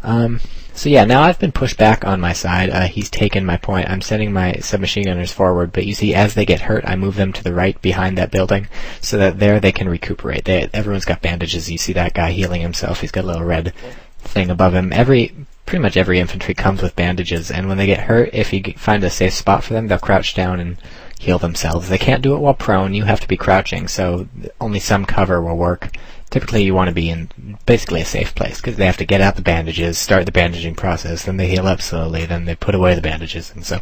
So yeah, now I've been pushed back on my side. He's taken my point. I'm sending my submachine gunners forward, but you see, as they get hurt, I move them to the right behind that building, so that there they can recuperate. Everyone's got bandages. You see that guy healing himself. He's got a little red thing above him. Pretty much every infantry comes with bandages, and when they get hurt, if you find a safe spot for them, they'll crouch down and heal themselves. They can't do it while prone. You have to be crouching, so only some cover will work. Typically, you want to be in basically a safe place, because they have to get out the bandages, start the bandaging process, then they heal up slowly, then they put away the bandages, and so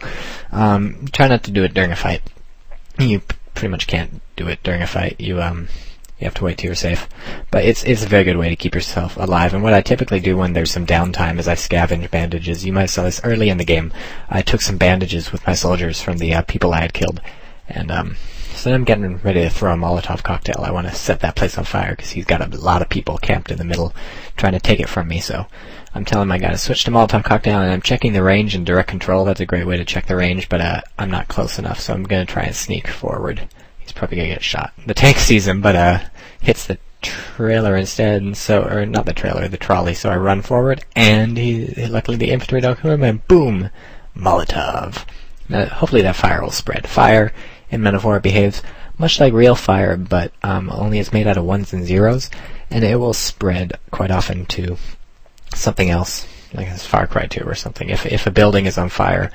try not to do it during a fight. You pretty much can't do it during a fight. You have to wait till you're safe. But it's a very good way to keep yourself alive. And what I typically do when there's some downtime is I scavenge bandages. You might have saw this early in the game. I took some bandages with my soldiers from the people I had killed, and so I'm getting ready to throw a Molotov cocktail. I want to set that place on fire because he's got a lot of people camped in the middle trying to take it from me. So I'm telling my guy to switch to Molotov cocktail, and I'm checking the range in direct control. That's a great way to check the range, but I'm not close enough, so I'm going to try and sneak forward. He's probably going to get shot. The tank sees him, but hits the trailer instead, and or not the trailer, the trolley. So I run forward, and luckily the infantry don't come, and boom, Molotov. Now, hopefully that fire will spread. Fire in Men of War behaves much like real fire, but only it's made out of ones and zeros, and it will spread quite often to something else, like it's Far Cry 2 or something. If a building is on fire,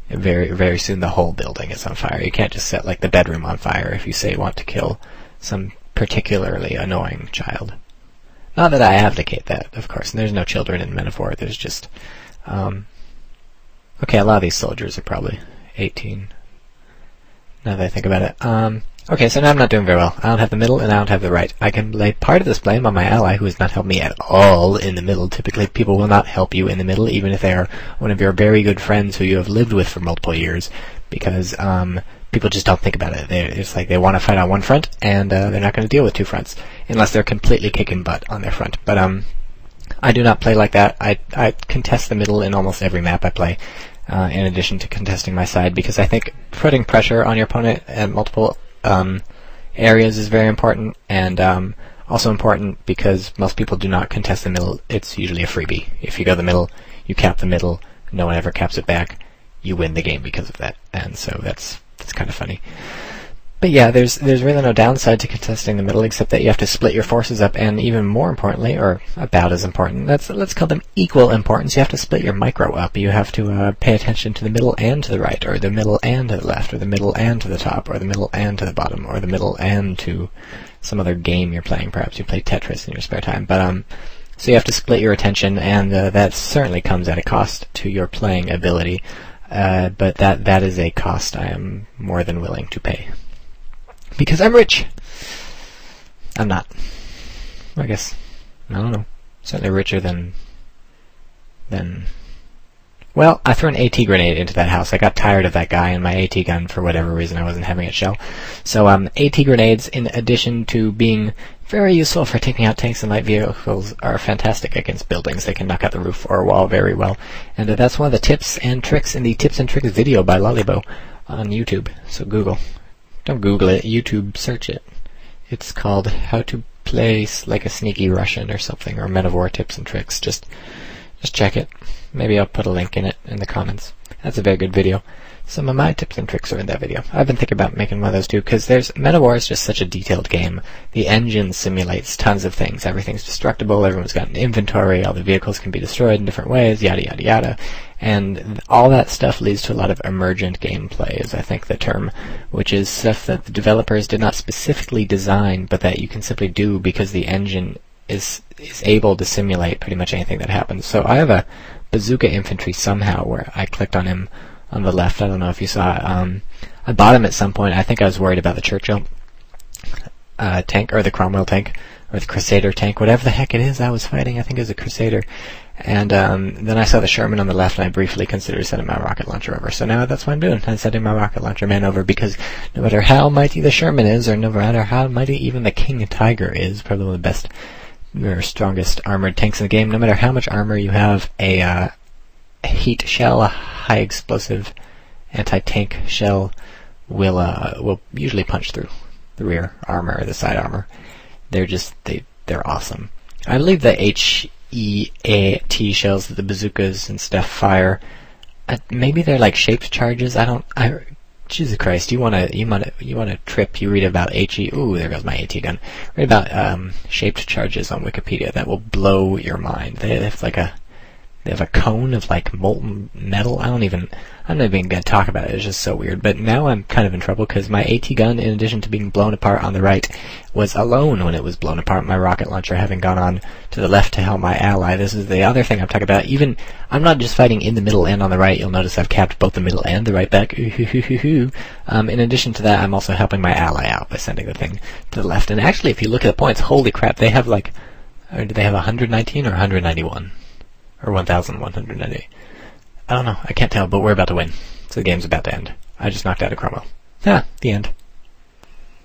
very, very soon the whole building is on fire. You can't just set like the bedroom on fire if you say you want to kill some particularly annoying child. Not that I advocate that, of course. And there's no children in Men of War. There's just okay, a lot of these soldiers are probably 18. Now that I think about it. Okay, so now I'm not doing very well. I don't have the middle, and I don't have the right. I can lay part of this blame on my ally, who has not helped me at all in the middle. Typically, people will not help you in the middle, even if they are one of your very good friends who you have lived with for multiple years, because people just don't think about it. It's like they want to fight on one front, and they're not going to deal with two fronts, unless they're completely kicking butt on their front. But I do not play like that. I contest the middle in almost every map I play, in addition to contesting my side, because I think putting pressure on your opponent at multiple areas is very important, and also important because most people do not contest the middle. It's usually a freebie. If you go the middle, you cap the middle, no one ever caps it back, you win the game because of that, and so that's kind of funny. But yeah, there's really no downside to contesting the middle, except that you have to split your forces up, and even more importantly, or about as important, let's call them equal importance, you have to split your micro up. You have to pay attention to the middle and to the right, or the middle and to the left, or the middle and to the top, or the middle and to the bottom, or the middle and to some other game you're playing. Perhaps you play Tetris in your spare time. But so you have to split your attention, and that certainly comes at a cost to your playing ability. But that is a cost I am more than willing to pay. Because I'm rich. I'm not. I guess. I don't know. Certainly richer than... Well, I threw an AT grenade into that house. I got tired of that guy and my AT gun for whatever reason. I wasn't having it shell. So AT grenades, in addition to being very useful for taking out tanks and light vehicles, are fantastic against buildings. They can knock out the roof or a wall very well. And that's one of the tips and tricks in the Tips and Tricks video by Lollybo on YouTube. So Google. Don't Google it, YouTube search it. It's called How to Play Like a Sneaky Russian or something, or Men of War Tips and Tricks. Just check it. Maybe I'll put a link in it in the comments. That's a very good video. Some of my tips and tricks are in that video. I've been thinking about making one of those too, because Men of War is just such a detailed game. The engine simulates tons of things. Everything's destructible, everyone's got an inventory, all the vehicles can be destroyed in different ways, yada yada yada. And all that stuff leads to a lot of emergent gameplay, is I think the term, which is stuff that the developers did not specifically design, but that you can simply do because the engine is able to simulate pretty much anything that happens. So I have a bazooka infantry somehow where I clicked on him on the left. I don't know if you saw it. I bought him at some point. I think I was worried about the Churchill tank, or the Cromwell tank, or the Crusader tank, whatever the heck it is I was fighting. I think it was a Crusader. And then I saw the Sherman on the left, and I briefly considered sending my rocket launcher over. So now that's what I'm doing. I'm sending my rocket launcher man over, because no matter how mighty the Sherman is, or no matter how mighty even the King Tiger is, probably one of the best or strongest armored tanks in the game, no matter how much armor you have, a heat shell, a high explosive anti-tank shell will usually punch through the rear armor or the side armor. They're awesome. I believe the EAT shells that the bazookas and stuff fire. Maybe they're like shaped charges. Jesus Christ! You wanna trip? You read about HE. Ooh, there goes my AT gun. Read about shaped charges on Wikipedia that will blow your mind. They have a cone of like molten metal. I'm not even gonna talk about it. It's just so weird. But now I'm kind of in trouble because my AT gun, in addition to being blown apart on the right, was alone when it was blown apart. My rocket launcher having gone on to the left to help my ally. This is the other thing I'm talking about. Even I'm not just fighting in the middle and on the right. You'll notice I've capped both the middle and the right back. In addition to that, I'm also helping my ally out by sending the thing to the left. And actually, if you look at the points, holy crap, they have like, do they have 119 or 191? Or 1,190. I don't know. I can't tell, but we're about to win. So the game's about to end. I just knocked out a Cromwell. The end.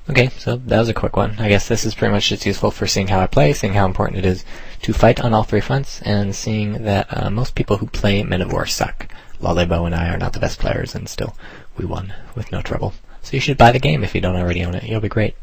Okay, so that was a quick one. I guess this is pretty much just useful for seeing how I play, seeing how important it is to fight on all three fronts, and seeing that most people who play Men of War suck. Lollebo and I are not the best players, and still we won with no trouble. So you should buy the game if you don't already own it. You'll be great.